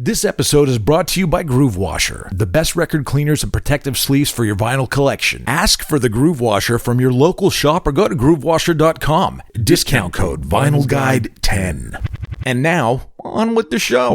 This episode is brought to you by Groove Washer, the best record cleaners and protective sleeves for your vinyl collection. Ask for the Groove Washer from your local shop or go to groovewasher.com. Discount code VinylGuide10. And now, on with the show.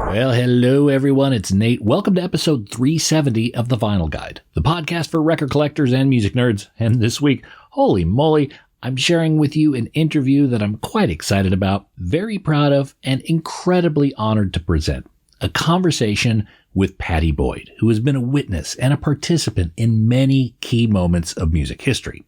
Well, hello everyone, it's Nate. Welcome to episode 370 of The Vinyl Guide, the podcast for record collectors and music nerds. And this week, holy moly, I'm sharing with you an interview that I'm quite excited about, very proud of, and incredibly honored to present. A conversation with Pattie Boyd, who has been a witness and a participant in many key moments of music history.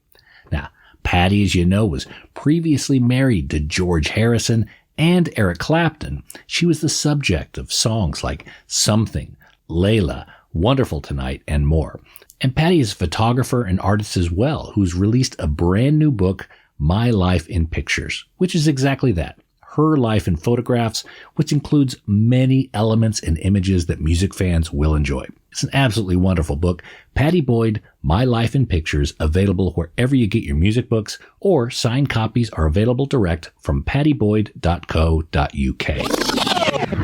Now, Pattie, as you know, was previously married to George Harrison and Eric Clapton. She was the subject of songs like Something, Layla, Wonderful Tonight, and more. And Pattie is a photographer and artist as well, who's released a brand new book, My Life in Pictures, which is exactly that, her life in photographs, which includes many elements and images that music fans will enjoy. It's an absolutely wonderful book. Pattie Boyd, My Life in Pictures, available wherever you get your music books, or signed copies are available direct from pattieboyd.co.uk.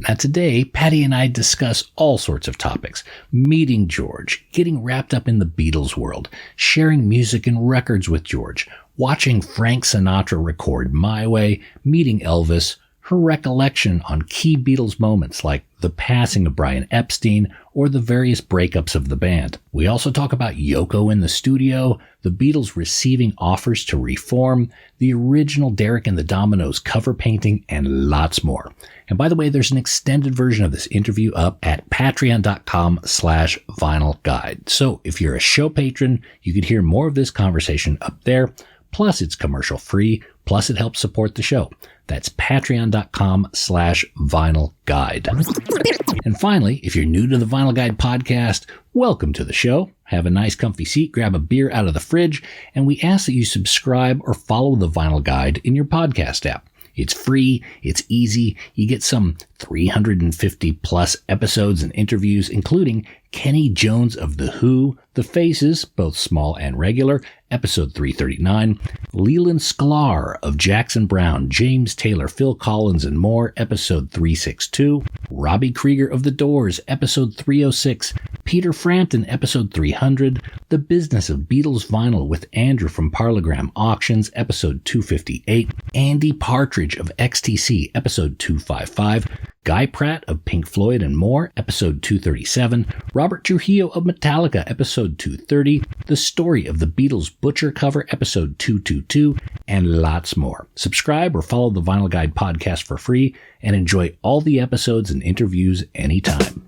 Now today, Pattie and I discuss all sorts of topics. Meeting George, getting wrapped up in the Beatles world, sharing music and records with George, watching Frank Sinatra record My Way, meeting Elvis, her recollection on key Beatles moments like the passing of Brian Epstein or the various breakups of the band. We also talk about Yoko in the studio, the Beatles receiving offers to reform, the original Derek and the Dominoes cover painting, and lots more. And by the way, there's an extended version of this interview up at patreon.com/vinylguide. So if you're a show patron, you could hear more of this conversation up there. Plus it's commercial free. Plus it helps support the show. That's patreon.com/vinylguide. And finally, if you're new to the Vinyl Guide podcast, welcome to the show. Have a nice comfy seat, grab a beer out of the fridge, and we ask that you subscribe or follow the Vinyl Guide in your podcast app. It's free, it's easy, you get some 350 plus episodes and interviews, including Kenny Jones of The Who, The Faces, both small and regular, episode 339, Leland Sklar of Jackson Browne, James Taylor, Phil Collins, and more, episode 362, Robbie Krieger of The Doors, episode 306, Peter Frampton, episode 300, The Business of Beatles Vinyl with Andrew from Parlogram Auctions, episode 258, Andy Partridge of XTC, episode 255, Guy Pratt of Pink Floyd and more, episode 237, Robert Trujillo of Metallica, episode 230, The Story of the Beatles Butcher cover, episode 222, and lots more. Subscribe or follow the Vinyl Guide podcast for free and enjoy all the episodes and interviews anytime.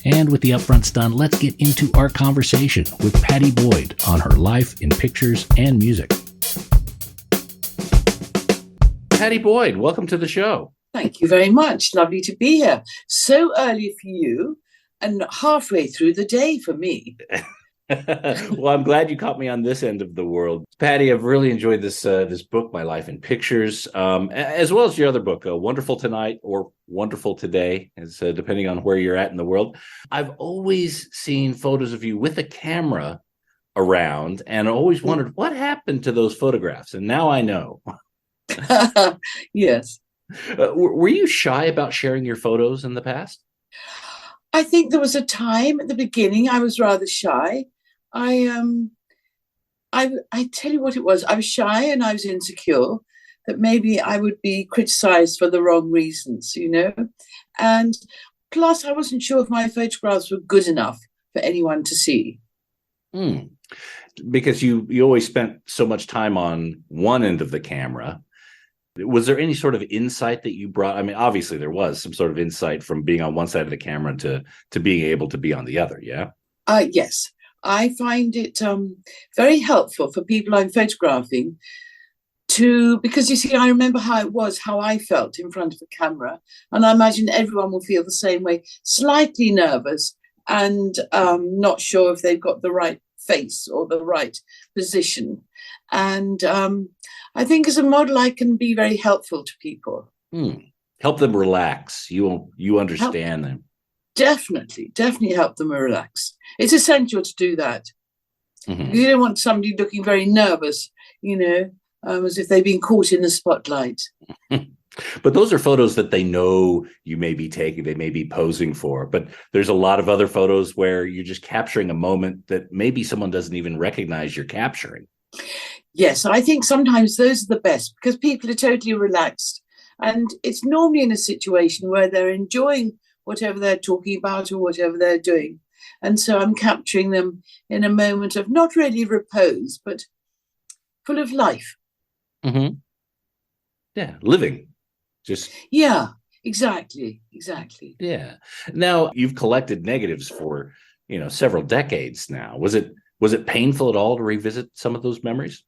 And with the upfronts done, let's get into our conversation with Pattie Boyd on her life in pictures and music. Pattie Boyd, welcome to the show. Thank you very much. Lovely to be here. So early for you and halfway through the day for me. Well, I'm glad you caught me on this end of the world. Pattie, I've really enjoyed this book, My Life in Pictures, as well as your other book, Wonderful Tonight or Wonderful Today, depending on where you're at in the world. I've always seen photos of you with a camera around and always wondered what happened to those photographs. And now I know. Yes. Were you shy about sharing your photos in the past? I think there was a time at the beginning I was rather shy. I tell you what it was. I was shy and I was insecure that maybe I would be criticized for the wrong reasons, you know. And plus I wasn't sure if my photographs were good enough for anyone to see. Because you always spent so much time on one end of the camera. Was there any sort of insight that you brought? I mean, obviously there was some sort of insight from being on one side of the camera to being able to be on the other, yeah? Yes. I find it very helpful for people I'm photographing because you see, I remember how I felt in front of a camera, and I imagine everyone will feel the same way, slightly nervous and not sure if they've got the right face or the right position. And I think as a model, I can be very helpful to people. Help them relax. You understand them. Definitely help them relax. It's essential to do that. Mm-hmm. You don't want somebody looking very nervous, you know, as if they've been caught in the spotlight. But those are photos that they know you may be taking, they may be posing for. But there's a lot of other photos where you're just capturing a moment that maybe someone doesn't even recognize you're capturing. Yes, I think sometimes those are the best because people are totally relaxed. And it's normally in a situation where they're enjoying whatever they're talking about or whatever they're doing. And so I'm capturing them in a moment of not really repose, but full of life. Mm-hmm. Yeah, living. Yeah, exactly. Yeah. Now you've collected negatives for, several decades now. Was it painful at all to revisit some of those memories?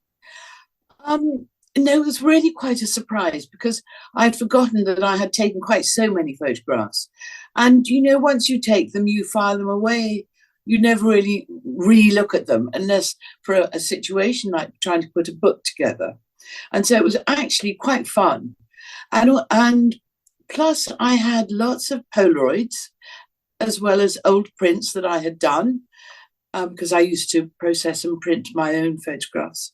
No, it was really quite a surprise because I'd forgotten that I had taken quite so many photographs. And, once you take them, you file them away. You never really re-look at them unless for a situation like trying to put a book together. And so it was actually quite fun. And plus I had lots of Polaroids as well as old prints that I had done because I used to process and print my own photographs.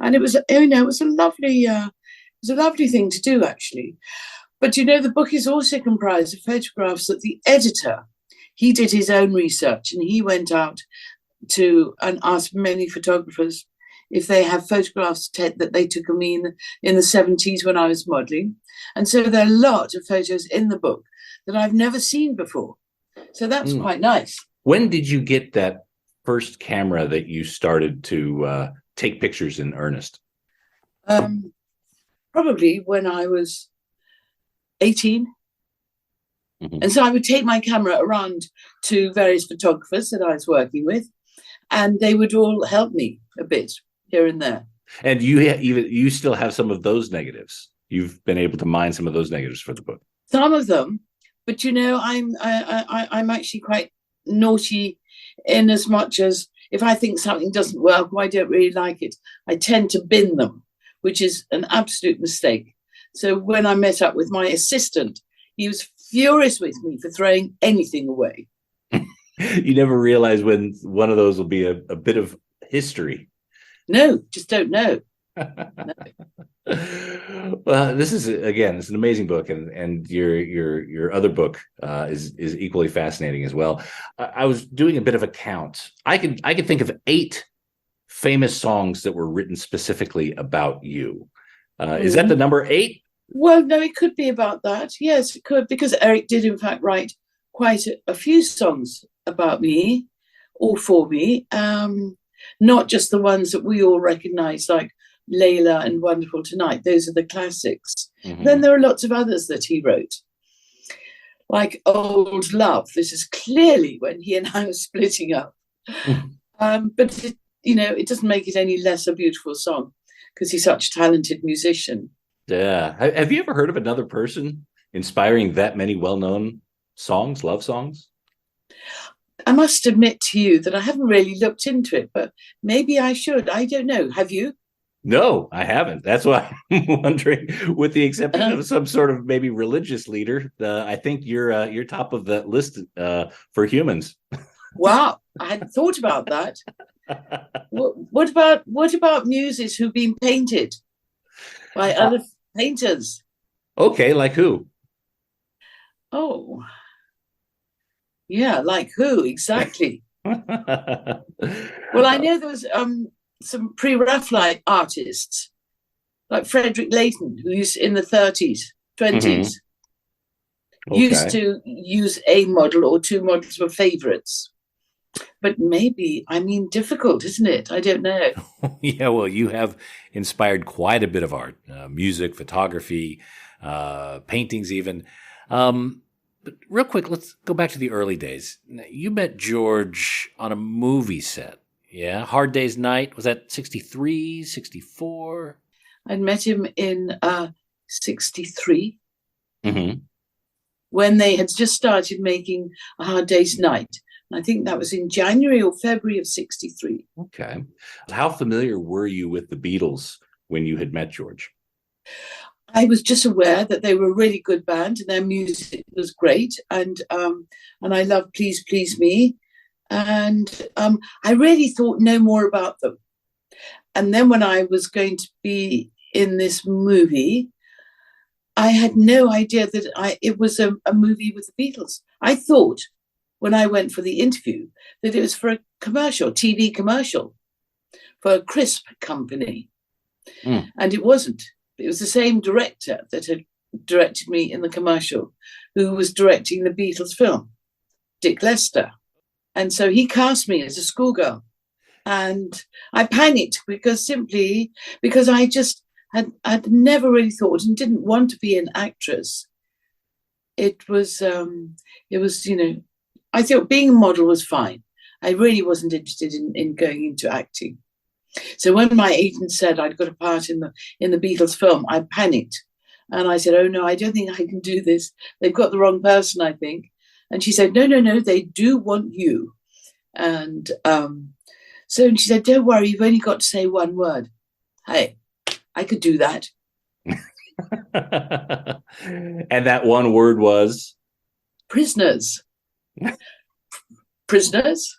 And it was, it was a lovely thing to do, actually. But, the book is also comprised of photographs that the editor, he did his own research and he went out and asked many photographers if they have photographs that they took of me in the 70s when I was modeling. And so there are a lot of photos in the book that I've never seen before. So that's quite nice. When did you get that first camera that you started to take pictures in earnest? Probably when I was 18. Mm-hmm. And so I would take my camera around to various photographers that I was working with, and they would all help me a bit here and there. And you still have some of those negatives. You've been able to mine some of those negatives for the book. Some of them, but I'm actually quite naughty in as much as if I think something doesn't work or I don't really like it, I tend to bin them, which is an absolute mistake. So when I met up with my assistant, he was furious with me for throwing anything away. You never realize when one of those will be a bit of history. No, just don't know. No. Well, this is, again, it's an amazing book, and your other book is equally fascinating as well. I was doing a bit of a count. I could think of 8 famous songs that were written specifically about you. Is that the number 8? Well, no, it could be about that. Yes, it could, because Eric did in fact write quite a few songs about me or for me, not just the ones that we all recognize, like Layla and Wonderful Tonight. Those are the classics. Mm-hmm. Then there are lots of others that he wrote, like Old Love. This is clearly when he and I were splitting up. But it doesn't make it any less a beautiful song because he's such a talented musician. Yeah. Have you ever heard of another person inspiring that many well-known songs, love songs? I must admit to you that I haven't really looked into it, but maybe I should. I don't know. Have you? No, I haven't. That's why I'm wondering, with the exception of some sort of maybe religious leader, I think you're top of that list for humans. Wow. I hadn't thought about that. What about muses who've been painted by other painters? Okay, like who? Oh, yeah, like who exactly? Well, I know there was some pre-Raphaelite artists like Frederick Leighton, who used in the 30s, 20s, used to use a model or 2 models for favorites. But maybe, difficult, isn't it? I don't know. Yeah, well, you have inspired quite a bit of art, music, photography, paintings even. But real quick, let's go back to the early days. You met George on a movie set. Yeah, Hard Day's Night. Was that 63, 64? I'd met him in 63. Mm-hmm. When they had just started making A Hard Day's Night. I think that was in January or February of 63. Okay. How familiar were you with the Beatles when you had met George? I was just aware that they were a really good band and their music was great. And I loved Please Please Me. And I really thought no more about them. And then when I was going to be in this movie, I had no idea that it was a movie with the Beatles. I thought when I went for the interview that it was for a commercial, TV commercial, for a crisp company. And it wasn't. It was the same director that had directed me in the commercial who was directing the Beatles film, Dick Lester. And so he cast me as a schoolgirl. And I panicked because I just had never really thought and didn't want to be an actress. It was, I thought being a model was fine. I really wasn't interested in going into acting. So when my agent said I'd got a part in the Beatles film, I panicked. And I said, oh, no, I don't think I can do this. They've got the wrong person, I think. And she said, no, they do want you. And so she said, don't worry, you've only got to say one word. Hey, I could do that. And that one word was? Prisoners. Prisoners.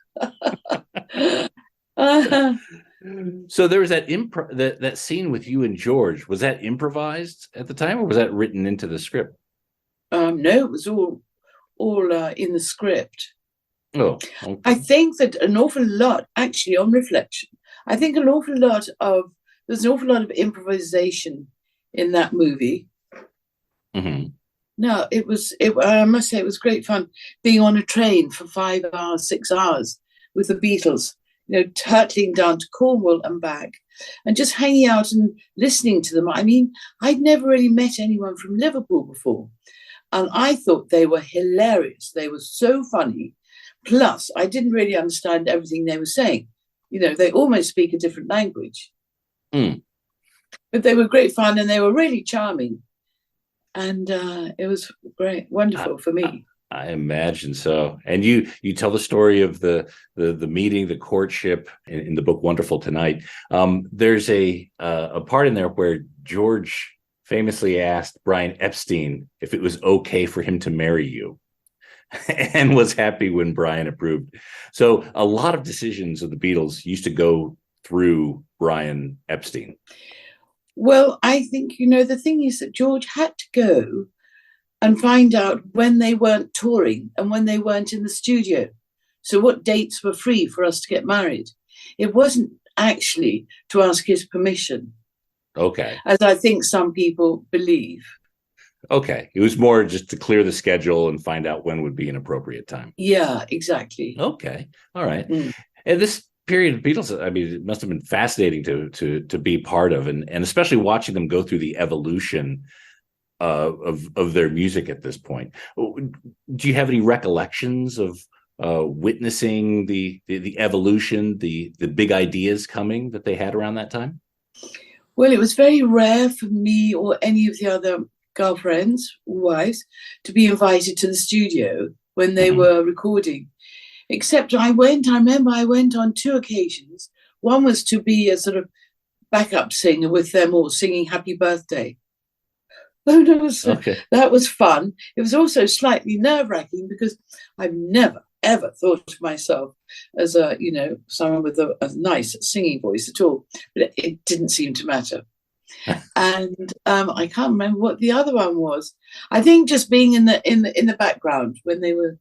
So there was that scene with you and George. Was that improvised at the time, or was that written into the script? No, it was all in the script. Oh, okay. I think that an awful lot, actually, on reflection, I think there's an awful lot of improvisation in that movie. Mm-hmm. No, I must say it was great fun being on a train for 5 hours, 6 hours with the Beatles, turtling down to Cornwall and back and just hanging out and listening to them. I mean, I'd never really met anyone from Liverpool before. And I thought they were hilarious. They were so funny. Plus, I didn't really understand everything they were saying. They almost speak a different language. Mm. But they were great fun and they were really charming. And it was great, wonderful for me. I imagine so. And you tell the story of the meeting, the courtship in the book Wonderful Tonight. There's a part in there where George famously asked Brian Epstein if it was okay for him to marry you, and was happy when Brian approved. So a lot of decisions of the Beatles used to go through Brian Epstein. Well, I think, the thing is that George had to go and find out when they weren't touring and when they weren't in the studio. So what dates were free for us to get married? It wasn't actually to ask his permission. Okay. As I think some people believe. Okay. It was more just to clear the schedule and find out when would be an appropriate time. Yeah, exactly. Okay. All right. And this period of Beatles, I mean, it must have been fascinating to be part of, and especially watching them go through the evolution of their music at this point. Do you have any recollections of witnessing the evolution, the big ideas coming that they had around that time? Well, it was very rare for me or any of the other girlfriends or wives to be invited to the studio when they were recording. Except I remember I went on 2 occasions. One was to be a sort of backup singer with them all singing Happy Birthday. Oh, that was fun. It was also slightly nerve-wracking because I've never, ever thought of myself as someone with a nice singing voice at all. But it didn't seem to matter. And I can't remember what the other one was. I think just being in the background when they were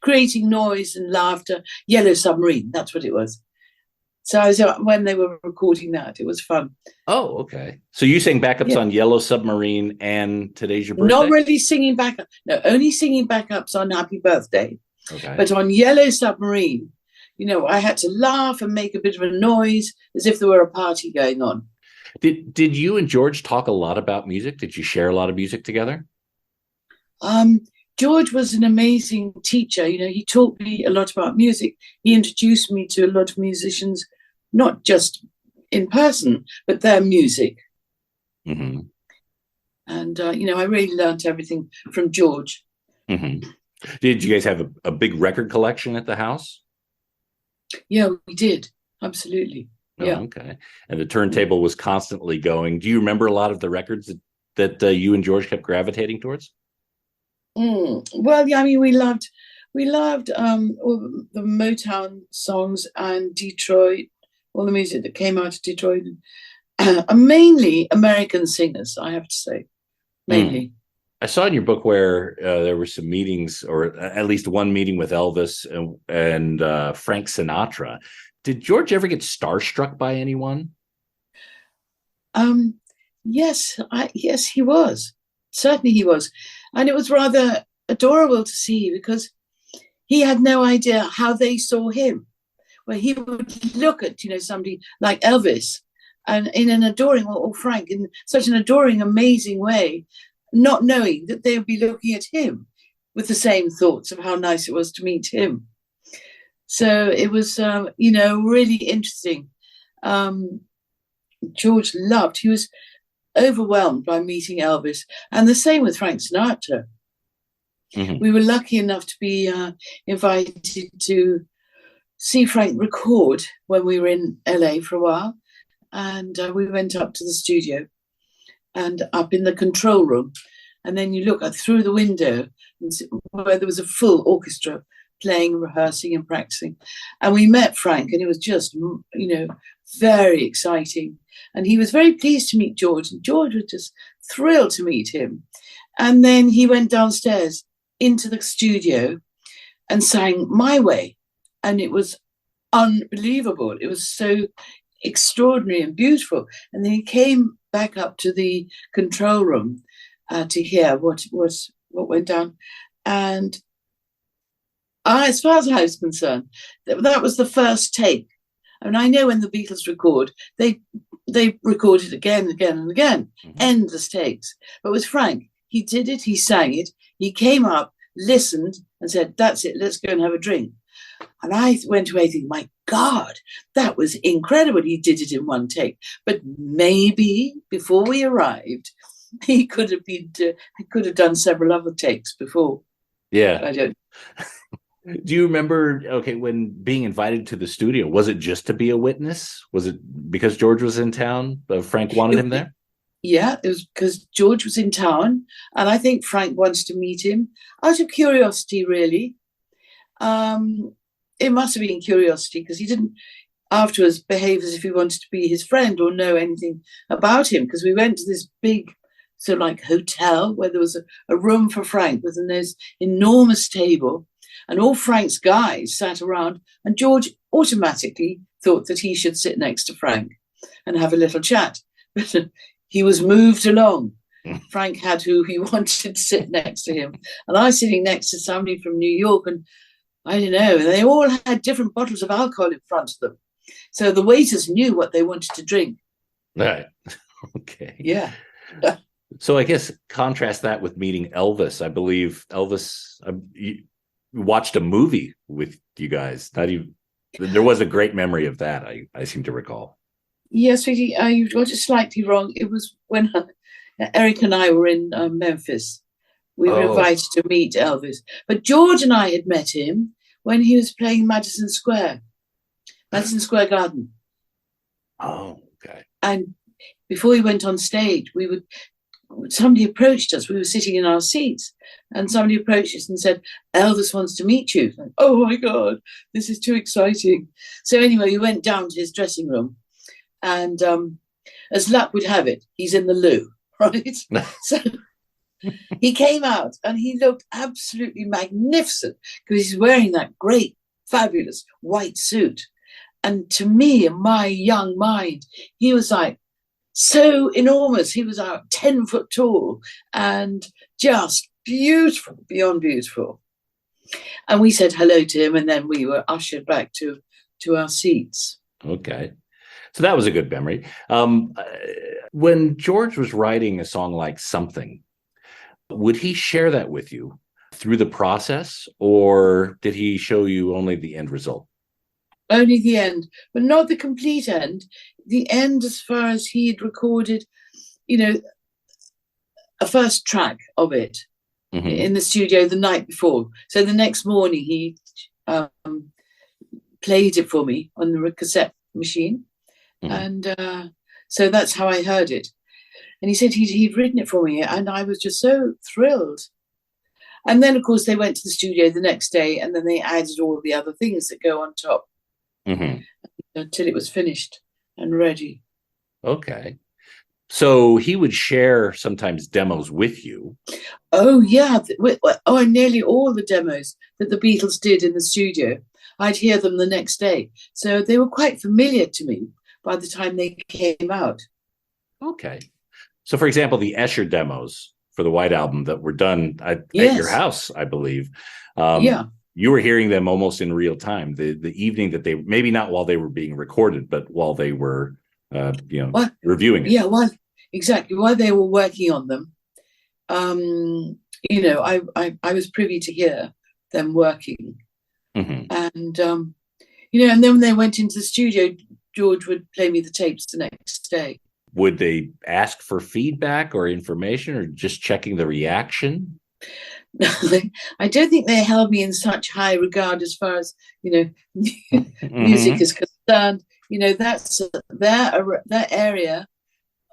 creating noise and laughter. Yellow Submarine, that's what it was. So when they were recording that, it was fun. Oh, okay. So you sang backups on Yellow Submarine and Today's Your Birthday? Not really singing backup. No, only singing backups on Happy Birthday. Okay. But on Yellow Submarine, I had to laugh and make a bit of a noise as if there were a party going on. Did you and George talk a lot about music? Did you share a lot of music together? George was an amazing teacher. He taught me a lot about music. He introduced me to a lot of musicians, not just in person, but their music. Mm-hmm. And, I really learned everything from George. Mm-hmm. Did you guys have a big record collection at the house? Yeah, we did. Absolutely. Yeah. Oh, okay. And the turntable was constantly going. Do you remember a lot of the records that you and George kept gravitating towards? Well, yeah, I mean, we loved all the Motown songs and Detroit, all the music that came out of Detroit, and mainly American singers, I have to say, mainly. I saw in your book where there were some meetings, or at least one meeting with Elvis and Frank Sinatra. Did George ever get starstruck by anyone? Yes, yes, he was. Certainly he was. And it was rather adorable to see, because he had no idea how they saw him. Where he would look at, somebody like Elvis, and in an adoring, or Frank, in such an adoring, amazing way, not knowing that they would be looking at him with the same thoughts of how nice it was to meet him. So it was, really interesting. George he was overwhelmed by meeting Elvis, and the same with Frank Sinatra. Mm-hmm. We were lucky enough to be invited to see Frank record when we were in LA for a while, and we went up to the studio and up in the control room, and then you look through the window where there was a full orchestra playing, rehearsing and practicing, and we met Frank, and it was just very exciting, and he was very pleased to meet George, and George was just thrilled to meet him. And then he went downstairs into the studio and sang My Way, and it was unbelievable. It was so extraordinary and beautiful. And then he came back up to the control room to hear what went down. And as far as I was concerned, that was the first take. I mean, I know when the Beatles record, they record it again and again and again, endless takes. But with Frank, he did it, he sang it, he came up, listened, and said, "That's it, let's go and have a drink." And I went away thinking, my God, that was incredible. He did it in one take. But maybe before we arrived, he could have done several other takes before. Yeah. I don't. Do you remember, when being invited to the studio, was it just to be a witness? Was it because George was in town, Frank wanted him there? Yeah, it was because George was in town, and I think Frank wanted to meet him out of curiosity, really. It must have been curiosity, because he didn't afterwards behave as if he wanted to be his friend or know anything about him, because we went to this big sort of like hotel where there was a room for Frank with this enormous table, and all Frank's guys sat around, and George automatically thought that he should sit next to Frank and have a little chat. But he was moved along. Frank had who he wanted to sit next to him, and I was sitting next to somebody from New York, and I don't know, they all had different bottles of alcohol in front of them. So the waiters knew what they wanted to drink. Right. Okay. Yeah. So I guess contrast that with meeting Elvis. I believe Elvis watched a movie with you guys. There was a great memory of that, I seem to recall. Yes, sweetie, you got it slightly wrong. It was when Eric and I were in Memphis. We were invited to meet Elvis. But George and I had met him when he was playing Madison Square Garden. Oh, okay. And before he went on stage, somebody approached us. We were sitting in our seats, and somebody approached us and said, "Elvis wants to meet you." Like, oh my God, this is too exciting. So anyway, we went down to his dressing room, and as luck would have it, he's in the loo, right? So he came out and he looked absolutely magnificent, because he's wearing that great, fabulous white suit. And to me, in my young mind, he was like so enormous. He was about 10 foot tall and just beautiful, beyond beautiful. And we said hello to him, and then we were ushered back to our seats. Okay. So that was a good memory. When George was writing a song like Something, would he share that with you through the process, or did he show you only the end result? Only the end, but not the complete end. The end as far as he had recorded, a first track of it in the studio the night before. So the next morning he played it for me on the cassette machine. And so that's how I heard it. And he said he'd written it for me, and I was just so thrilled. And then, of course, they went to the studio the next day, and then they added all the other things that go on top. until it was finished and ready. Okay. So he would share sometimes demos with you. Oh, yeah. Oh, nearly all the demos that the Beatles did in the studio, I'd hear them the next day. So they were quite familiar to me by the time they came out. Okay. So, for example, the Escher demos for the White Album that were done at your house, I believe. You were hearing them almost in real time. The evening that they, maybe not while they were being recorded, but while they were, reviewing it. Yeah, well, exactly. While they were working on them, I was privy to hear them working. Mm-hmm. And, and then when they went into the studio, George would play me the tapes the next day. Would they ask for feedback or information or just checking the reaction? I don't think they held me in such high regard as far as, music is concerned. That's their area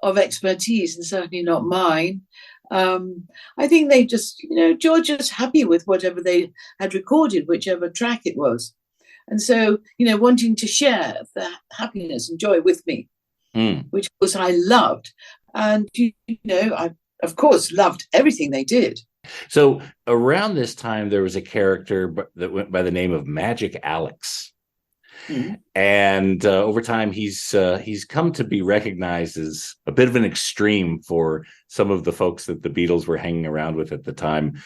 of expertise and certainly not mine. I think they just, George was happy with whatever they had recorded, whichever track it was. And so, wanting to share that happiness and joy with me, which of course I loved. And, I, of course, loved everything they did. So around this time, there was a character that went by the name of Magic Alex. Mm-hmm. And over time, he's come to be recognized as a bit of an extreme for some of the folks that the Beatles were hanging around with at the time.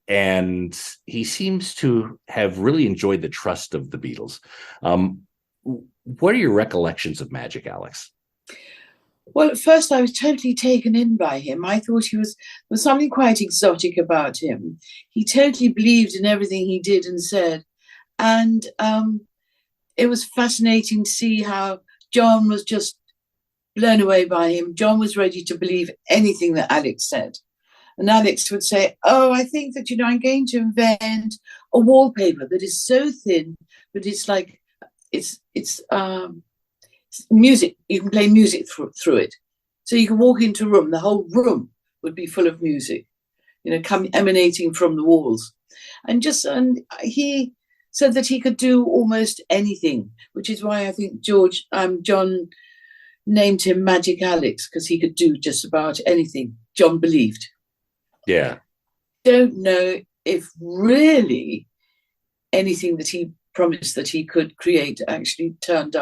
And he seems to have really enjoyed the trust of the Beatles. What are your recollections of Magic Alex? Well, at first I was totally taken in by him. I thought there was something quite exotic about him. He totally believed in everything he did and said. And it was fascinating to see how John was just blown away by him. John was ready to believe anything that Alex said. And Alex would say, oh, I think that, I'm going to invent a wallpaper that is so thin, but it's like, it's music. You can play music through it. So you can walk into a room, the whole room would be full of music, emanating from the walls. And he said that he could do almost anything, which is why I think John named him Magic Alex, because he could do just about anything. John believed. Yeah. Don't know if really anything that he promised that he could create actually turned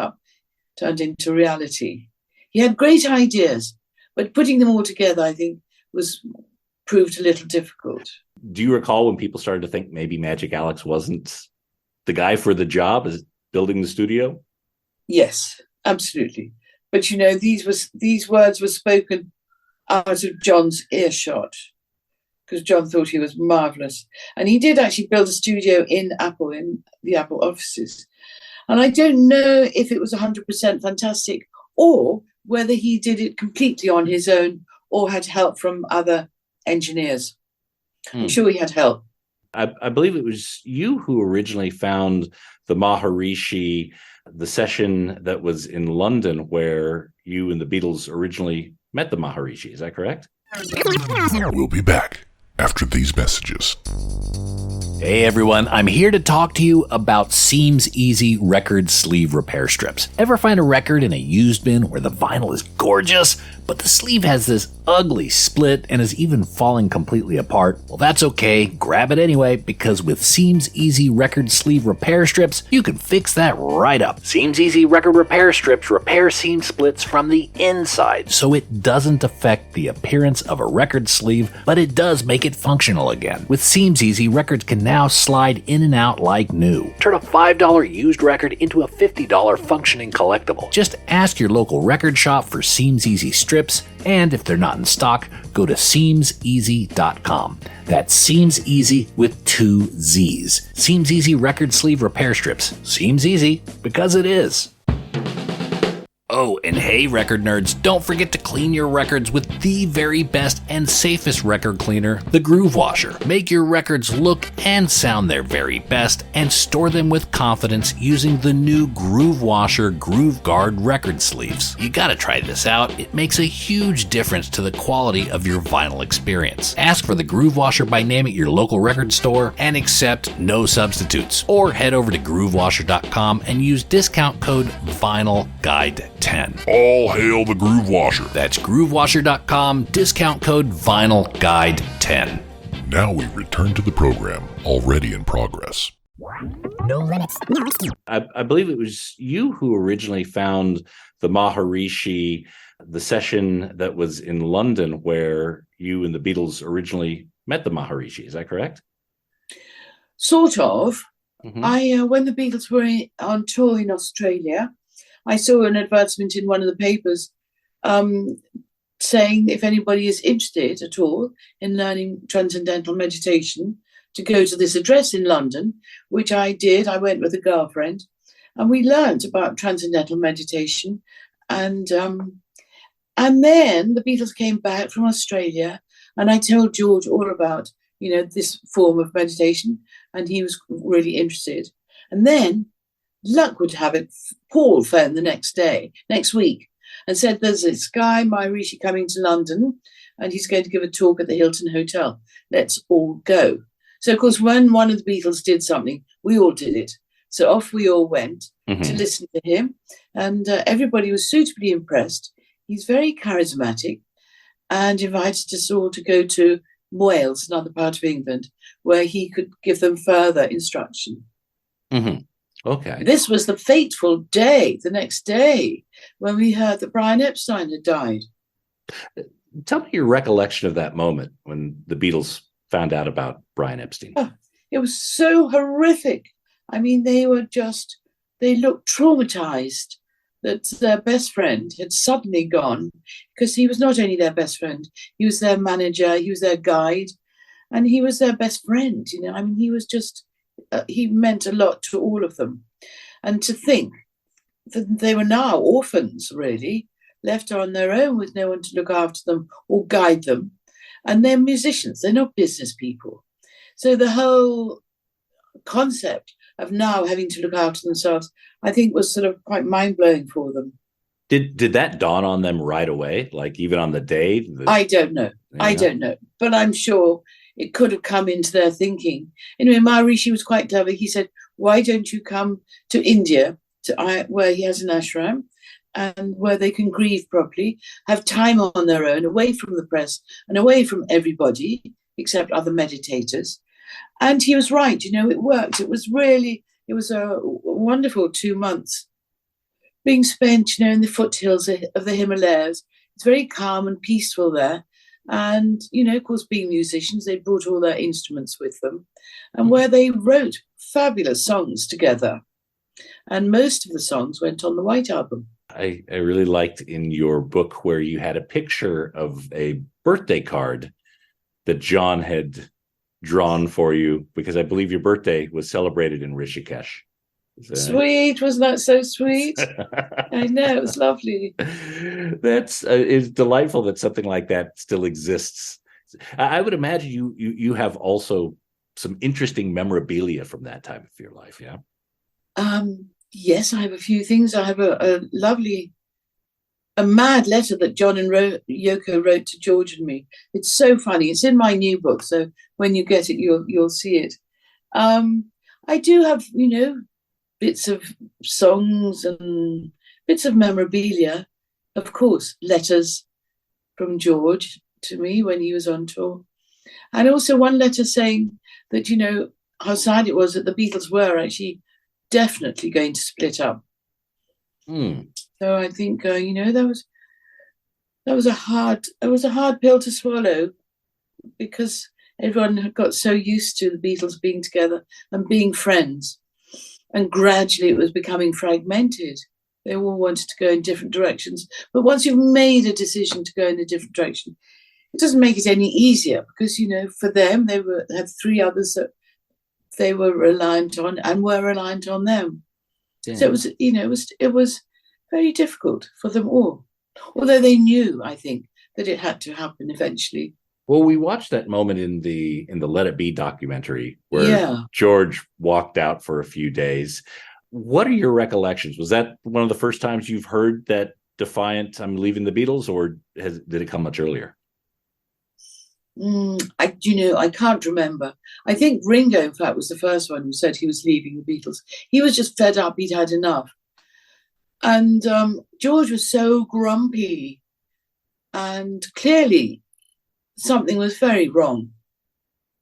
into reality. He had great ideas, but putting them all together, I think, proved a little difficult. Do you recall when people started to think maybe Magic Alex wasn't the guy for the job as building the studio? Yes, absolutely. But these words were spoken out of John's earshot, because John thought he was marvelous. And he did actually build a studio in the Apple offices. And I don't know if it was 100% fantastic or whether he did it completely on his own or had help from other engineers. I'm sure he had help. I believe it was you who originally found the Maharishi, the session that was in London where you and the Beatles originally met the Maharishi. Is that correct? We'll be back after these messages. Hey everyone, I'm here to talk to you about Seems Easy record sleeve repair strips. Ever find a record in a used bin where the vinyl is gorgeous, but the sleeve has this ugly split and is even falling completely apart? Well, that's okay. Grab it anyway, because with Seems Easy record sleeve repair strips, you can fix that right up. Seems Easy record repair strips repair seam splits from the inside, so it doesn't affect the appearance of a record sleeve, but it does make it functional again. With Seems Easy, records can now slide in and out like new. Turn a $5 used record into a $50 functioning collectible. Just ask your local record shop for Seems Easy strips, and if they're not in stock, go to seamseasy.com. That's Seems Easy with 2 Z's. Seems Easy record sleeve repair strips. Seems easy because it is. Oh, and hey, record nerds, don't forget to clean your records with the very best and safest record cleaner, the Groove Washer. Make your records look and sound their very best and store them with confidence using the new Groove Washer Groove Guard record sleeves. You gotta try this out. It makes a huge difference to the quality of your vinyl experience. Ask for the Groove Washer by name at your local record store and accept no substitutes. Or head over to groovewasher.com and use discount code VinylGuide10. All hail the Groove Washer. That's groovewasher.com, discount code VinylGuide10. Now we return to the program, already in progress. No limits. I believe it was you who originally found the Maharishi, the session that was in London where you and the Beatles originally met the Maharishi. Is that correct? Sort of. Mm-hmm. When the Beatles were on tour in Australia, I saw an advertisement in one of the papers saying if anybody is interested at all in learning transcendental meditation, to go to this address in London, which I did. I went with a girlfriend, and we learned about transcendental meditation. And then the Beatles came back from Australia, and I told George all about, this form of meditation, and he was really interested. And then, luck would have it, Paul phoned the next week, and said, there's this guy, Maharishi, coming to London, and he's going to give a talk at the Hilton Hotel. Let's all go. So, of course, when one of the Beatles did something, we all did it. So off we all went to listen to him, and everybody was suitably impressed. He's very charismatic, and invited us all to go to Wales, another part of England, where he could give them further instruction. Mm-hmm. Okay. This was the fateful day, the next day, when we heard that Brian Epstein had died. Tell me your recollection of that moment when the Beatles found out about Brian Epstein. Oh, it was so horrific. I mean, they looked traumatized that their best friend had suddenly gone, because he was not only their best friend, he was their manager, he was their guide, and he was their best friend. I mean, he was just, he meant a lot to all of them. And to think that they were now orphans, really, left on their own with no one to look after them or guide them. And they're musicians, they're not business people. So the whole concept of now having to look after themselves, I think, was sort of quite mind-blowing for them. Did that dawn on them right away, like even on the day? I don't know. I don't know. But I'm sure it could have come into their thinking. Anyway, Maharishi was quite clever. He said, why don't you come to India, where he has an ashram, and where they can grieve properly, have time on their own, away from the press and away from everybody except other meditators. And he was right, it worked. It was a wonderful 2 months being spent, in the foothills of the Himalayas. It's very calm and peaceful there. And, of course, being musicians, they brought all their instruments with them, and where they wrote fabulous songs together. And most of the songs went on the White Album. I really liked in your book where you had a picture of a birthday card that John had drawn for you, because I believe your birthday was celebrated in Rishikesh. Sweet, wasn't that so sweet? I know, it was lovely. That's it's delightful that something like that still exists. I would imagine you have also some interesting memorabilia from that time of your life, yeah? Yes, I have a few things. I have a mad letter that John and Yoko wrote to George and me. It's so funny. It's in my new book, so when you get it, you'll see it. I do have, bits of songs and bits of memorabilia. Of course, letters from George to me when he was on tour. And also one letter saying that, how sad it was that the Beatles were actually definitely going to split up. So I think that was a hard pill to swallow, because everyone had got so used to the Beatles being together and being friends, and gradually it was becoming fragmented. They all wanted to go in different directions, but once you've made a decision to go in a different direction, it doesn't make it any easier, because for them they had three others that they were reliant on and were reliant on them. Yeah. So it was very difficult for them all. Although they knew, I think, that it had to happen eventually. Well, we watched that moment in the Let It Be documentary where Yeah. George walked out for a few days. What are your recollections? Was that one of the first times you've heard that defiant "I'm leaving the Beatles," or did it come much earlier? I can't remember. I think Ringo, in fact, was the first one who said he was leaving the Beatles. He was just fed up. He'd had enough. And George was so grumpy, and clearly something was very wrong.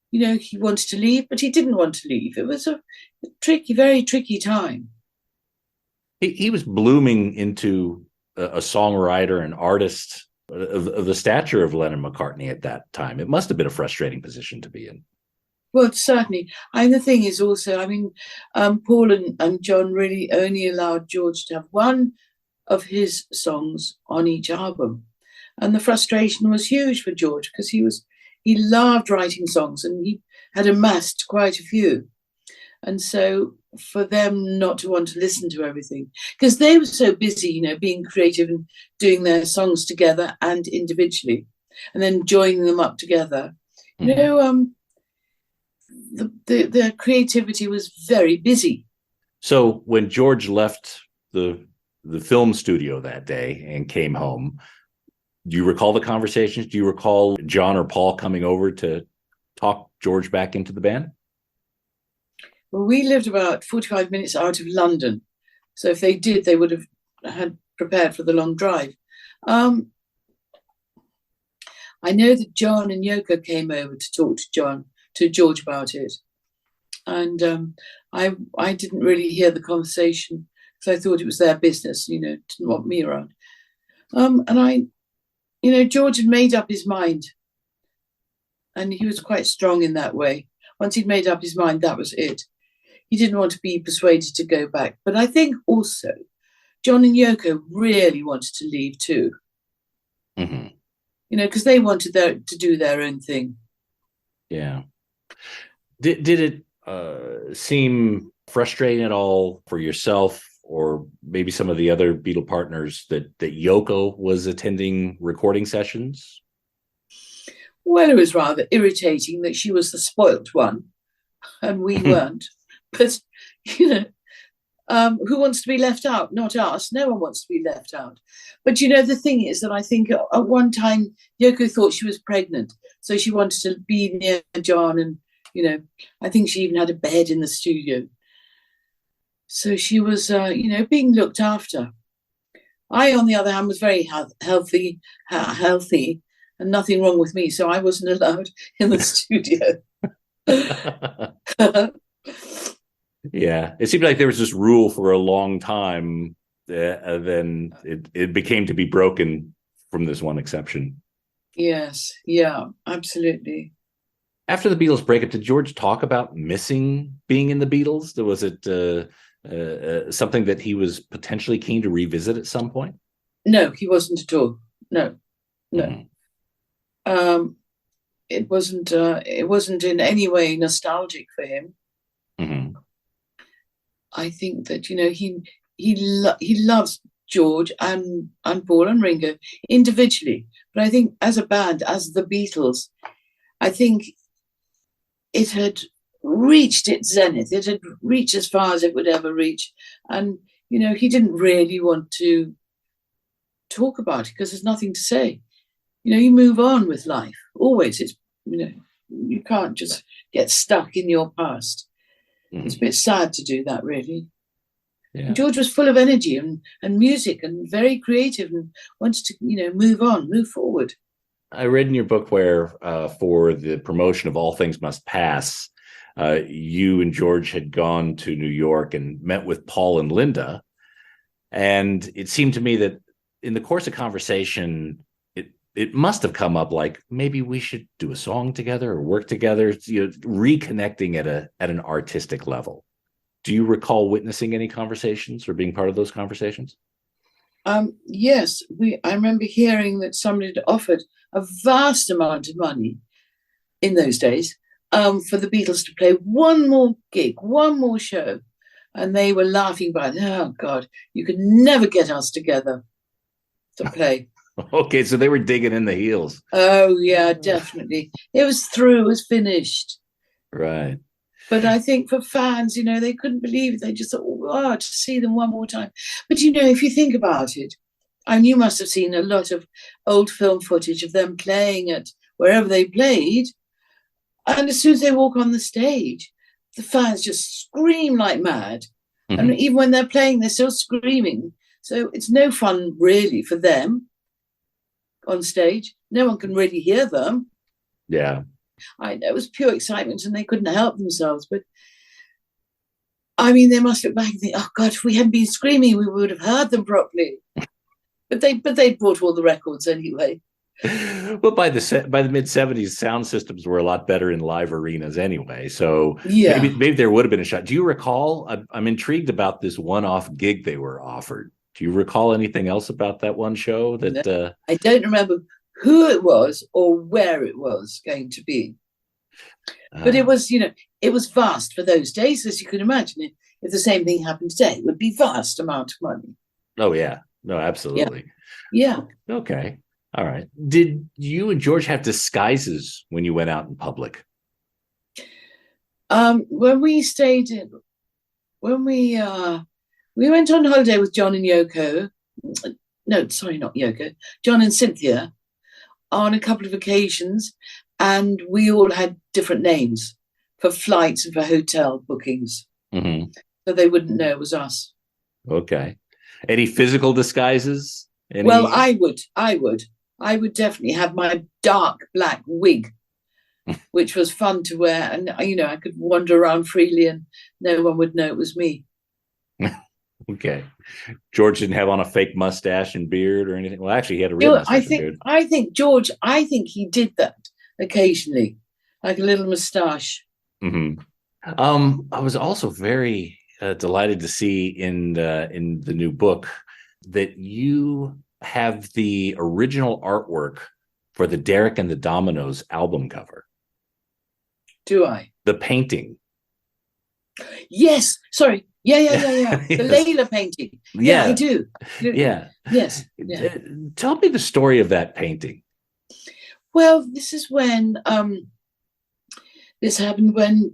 He wanted to leave, but he didn't want to leave. It was a tricky, very tricky time. He was blooming into a songwriter, an artist of the stature of Lennon McCartney at that time. It must have been a frustrating position to be in. Well, certainly. And the thing is also, Paul and John really only allowed George to have one of his songs on each album. And the frustration was huge for George because he loved writing songs and he had amassed quite a few. And so for them not to want to listen to everything, because they were so busy, being creative and doing their songs together and individually, and then joining them up together. The creativity was very busy. So when George left the film studio that day and came home, do you recall the conversations? Do you recall John or Paul coming over to talk George back into the band? Well, we lived about 45 minutes out of London. So if they did, they would have had prepared for the long drive. I know that John and Yoko came over to talk to George about it. And I didn't really hear the conversation because I thought it was their business, didn't want me around. George had made up his mind. And he was quite strong in that way. Once he'd made up his mind, that was it. He didn't want to be persuaded to go back. But I think also John and Yoko really wanted to leave too. Mm-hmm. Because they wanted to do their own thing. Yeah. Did it seem frustrating at all for yourself or maybe some of the other Beatle partners that Yoko was attending recording sessions? Well, it was rather irritating that she was the spoilt one and we weren't. But, who wants to be left out? Not us. No one wants to be left out. But, the thing is that I think at one time Yoko thought she was pregnant. So she wanted to be near John and, I think she even had a bed in the studio. So she was, being looked after. I, on the other hand, was very healthy and nothing wrong with me. So I wasn't allowed in the studio. Yeah, it seemed like there was this rule for a long time, then it became to be broken from this one exception. Yes, yeah, absolutely. After the Beatles breakup, did George talk about missing being in the Beatles? Was it something that he was potentially keen to revisit at some point? No, he wasn't at all. No. Mm-hmm. It wasn't in any way nostalgic for him. Mm-hmm. I think that he loves George and Paul and Ringo individually, but I think as a band, as the Beatles, I think it had reached its zenith. It had reached as far as it would ever reach, and he didn't really want to talk about it because there's nothing to say. You move on with life. Always, it's you can't just get stuck in your past. Mm-hmm. It's a bit sad to do that, really. Yeah. George was full of energy and music and very creative and wanted to, move forward. I read in your book where for the promotion of All Things Must Pass, you and George had gone to New York and met with Paul and Linda. And it seemed to me that in the course of conversation, it must have come up like maybe we should do a song together or work together, reconnecting at an artistic level. Do you recall witnessing any conversations or being part of those conversations? Yes, I remember hearing that somebody had offered a vast amount of money in those days for the Beatles to play one more gig, one more show. And they were laughing about it. Oh, God, you could never get us together to play. Okay, so they were digging in the heels. Oh, yeah, definitely. It was through, it was finished. Right. But I think for fans, they couldn't believe it. They just thought, oh, to see them one more time. But, if you think about it, and you must have seen a lot of old film footage of them playing at wherever they played. And as soon as they walk on the stage, the fans just scream like mad. Mm-hmm. And even when they're playing, they're still screaming. So it's no fun really for them on stage. No one can really hear them. Yeah. I know it was pure excitement and they couldn't help themselves. But I mean, they must look back and think, oh, God, if we hadn't been screaming, we would have heard them properly. But they bought all the records anyway. Well, by the mid-'70s, sound systems were a lot better in live arenas anyway. So yeah. maybe there would have been a shot. Do you recall? I'm intrigued about this one-off gig they were offered. Do you recall anything else about that one show? That I don't remember who it was or where it was going to be. But it was, it was vast for those days, as you can imagine. If the same thing happened today, it would be vast amount of money. Oh, yeah. No, absolutely. Yeah. Okay. All right. Did you and George have disguises when you went out in public? When we went on holiday with John and Yoko. No, sorry, not Yoko. John and Cynthia on a couple of occasions, and we all had different names for flights and for hotel bookings. Mm-hmm. So they wouldn't know it was us. Okay. Any physical disguises? Well, I would definitely have my dark black wig, which was fun to wear. And, I could wander around freely and no one would know it was me. Okay. George didn't have on a fake mustache and beard or anything. Well, actually, he had a real mustache and beard. I think George, he did that occasionally, like a little mustache. Mm-hmm. I was also very delighted to see in the new book that you have the original artwork for the Derek and the Dominoes album cover. Do I? The painting. Yes. Sorry. Yeah. The Yes. Layla painting. Yeah, I do. Yeah. Yes. Yeah. Tell me the story of that painting. Well, this is when this happened when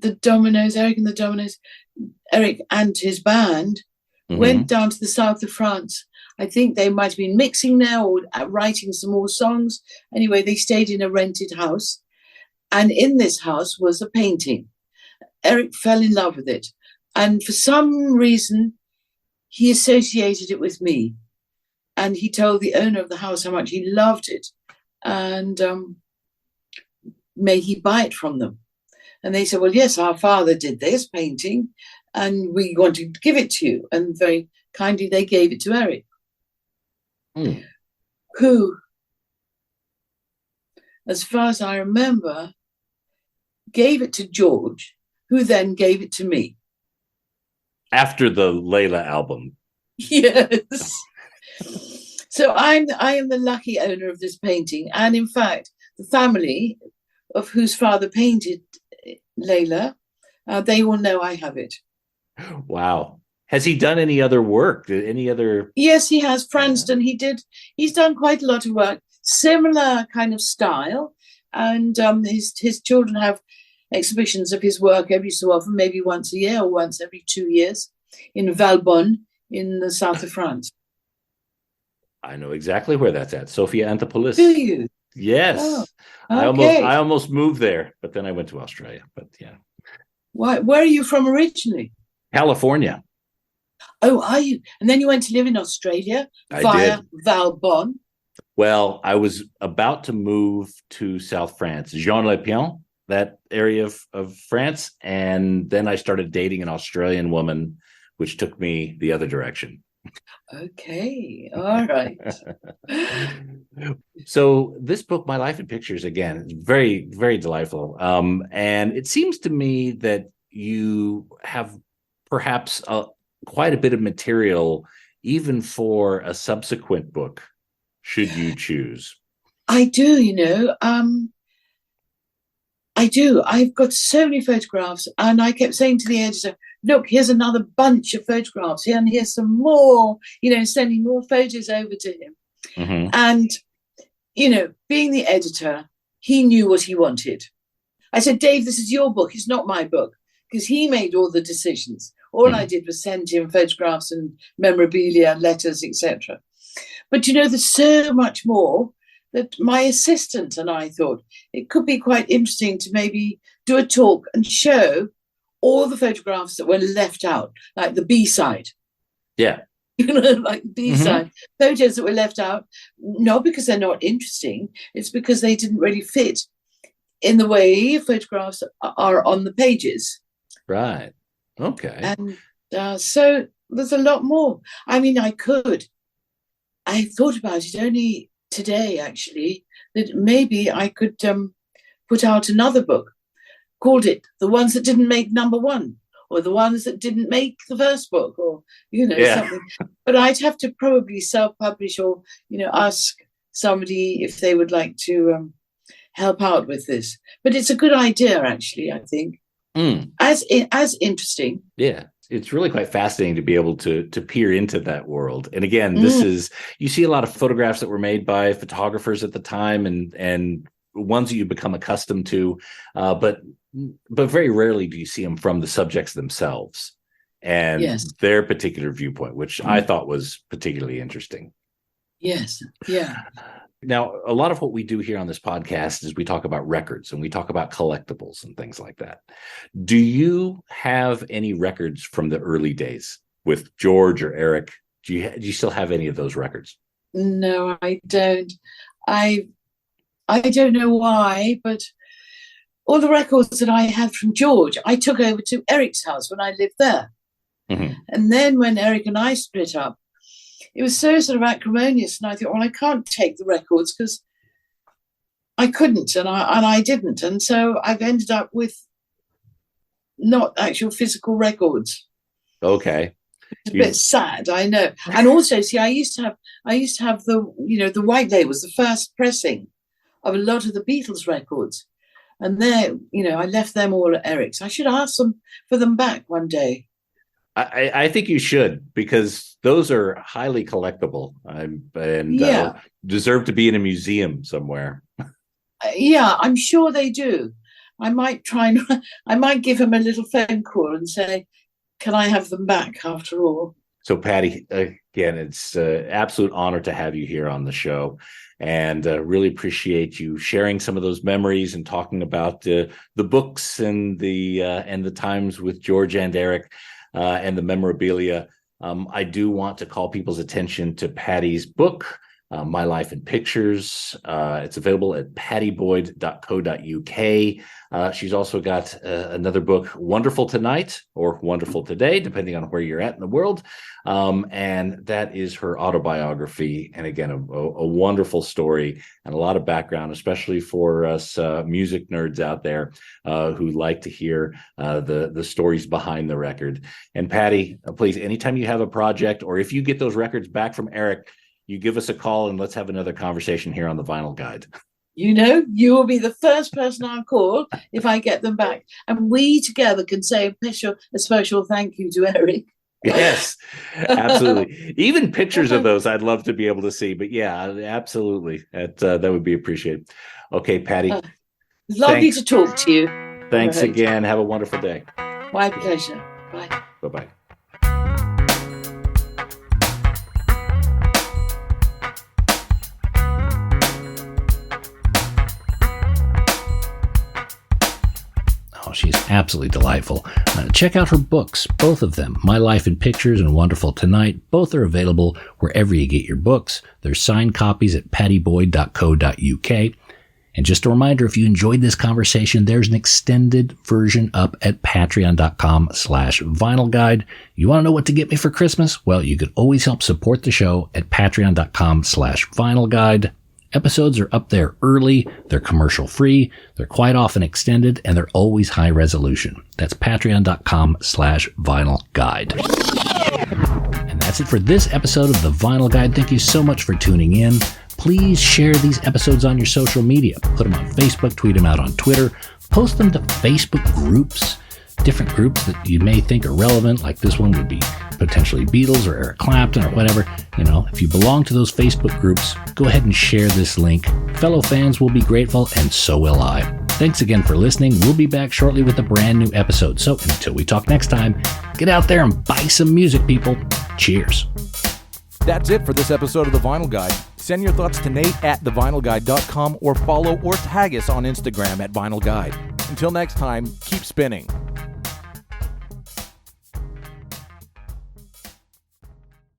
Eric and his band went down to the south of France. I think they might have been mixing there or writing some more songs. Anyway, they stayed in a rented house. And in this house was a painting. Eric fell in love with it. And for some reason, he associated it with me. And he told the owner of the house how much he loved it. And may he buy it from them. And they said, well, yes, our father did this painting and we want to give it to you. And very kindly, they gave it to Eric, who, as far as I remember, gave it to George, who then gave it to me. After the Layla album. Yes. So I am the lucky owner of this painting. And in fact, the family of whose father painted Layla, they will know I have it. Wow. Has he done any other work? Any other? Yes, he has. Franston, he's done quite a lot of work, similar kind of style. And his children have exhibitions of his work every so often, maybe once a year or once every 2 years in Valbonne in the south of France. I know exactly where that's at. Sophia Antipolis. Do you? Yes. Oh, okay. I almost moved there, but then I went to Australia. But yeah. Where are you from originally? California. Oh, are you? And then you went to live in Australia via Valbonne. Well, I was about to move to South France, Jean-le-Pion, that area of France. And then I started dating an Australian woman, which took me the other direction. Okay. All right. So this book, My Life in Pictures, again, is very, very delightful. And it seems to me that you have perhaps quite a bit of material, even for a subsequent book, should you choose. I do, I do. I've got so many photographs, and I kept saying to the editor, look, here's another bunch of photographs here, and here's some more, sending more photos over to him. Mm-hmm. And, being the editor, he knew what he wanted. I said, Dave, this is your book. It's not my book, because he made all the decisions. All I did was send him photographs and memorabilia, letters, etc. But, there's so much more that my assistant and I thought it could be quite interesting to maybe do a talk and show all the photographs that were left out, like the B-side. Yeah. Like B-side photos that were left out, not because they're not interesting, it's because they didn't really fit in the way photographs are on the pages. Right. Okay. And so there's a lot more. I mean, I thought about it only today, actually, that maybe I could put out another book, called it The Ones That Didn't Make Number One, or The Ones That Didn't Make the First Book, or, something. But I'd have to probably self-publish or, ask somebody if they would like to help out with this. But it's a good idea, actually, I think. As interesting. Yeah. It's really quite fascinating to be able to peer into that world. And again, you see a lot of photographs that were made by photographers at the time and ones that you become accustomed to, but very rarely do you see them from the subjects themselves and their particular viewpoint, which I thought was particularly interesting. Yes. Yeah. Now, a lot of what we do here on this podcast is we talk about records and we talk about collectibles and things like that. Do you have any records from the early days with George or Eric? Do you still have any of those records? No, I don't. I don't know why, but all the records that I had from George, I took over to Eric's house when I lived there. Mm-hmm. And then when Eric and I split up, it was so sort of acrimonious, and I thought, well, I can't take the records because I couldn't, and I didn't, and so I've ended up with not actual physical records. Okay, it's a bit sad, I know. And also, see, I used to have the the white labels, the first pressing of a lot of the Beatles records, and there, I left them all at Eric's. I should ask them for them back one day. I think you should, because those are highly collectible and deserve to be in a museum somewhere. Yeah, I'm sure they do. I might give him a little phone call and say, can I have them back after all? So, Pattie, again, it's an absolute honor to have you here on the show, and really appreciate you sharing some of those memories and talking about the books and the times with George and Eric. And the memorabilia. I do want to call people's attention to Pattie's book, My Life in Pictures. It's available at pattieboyd.co.uk. She's also got another book, Wonderful Tonight or Wonderful Today, depending on where you're at in the world. And that is her autobiography. And again, a wonderful story and a lot of background, especially for us music nerds out there who like to hear the stories behind the record. And Pattie, please, anytime you have a project or if you get those records back from Eric, you give us a call and let's have another conversation here on the Vinyl Guide. You will be the first person I'll call if I get them back. And we together can say a special thank you to Eric. Yes, absolutely. Even pictures of those I'd love to be able to see. But yeah, absolutely. That would be appreciated. Okay, Pattie. Lovely to talk to you. Thanks again. Have a wonderful day. My pleasure. Bye. Bye-bye. She's absolutely delightful. Check out her books, both of them, My Life in Pictures and Wonderful Tonight. Both are available wherever you get your books. There's signed copies at pattieboyd.co.uk. And just a reminder, if you enjoyed this conversation, there's an extended version up at patreon.com/vinylguide. You want to know what to get me for Christmas? Well, you could always help support the show at patreon.com/vinylguide. Episodes are up there early, they're commercial free, they're quite often extended, and they're always high resolution. That's patreon.com/vinylguide. And that's it for this episode of The Vinyl Guide. Thank you so much for tuning in. Please share these episodes on your social media. Put them on Facebook, tweet them out on Twitter, post them to Facebook groups. different groups that you may think are relevant, like this one would be potentially Beatles or Eric Clapton or whatever. If you belong to those Facebook groups, go ahead and share this link. Fellow fans will be grateful, and so will I. Thanks again for listening. We'll be back shortly with a brand new episode. So until we talk next time, get out there and buy some music, people. Cheers. That's it for this episode of The Vinyl Guide. Send your thoughts to Nate@thevinylguide.com or follow or tag us on Instagram @vinylguide. Until next time, keep spinning.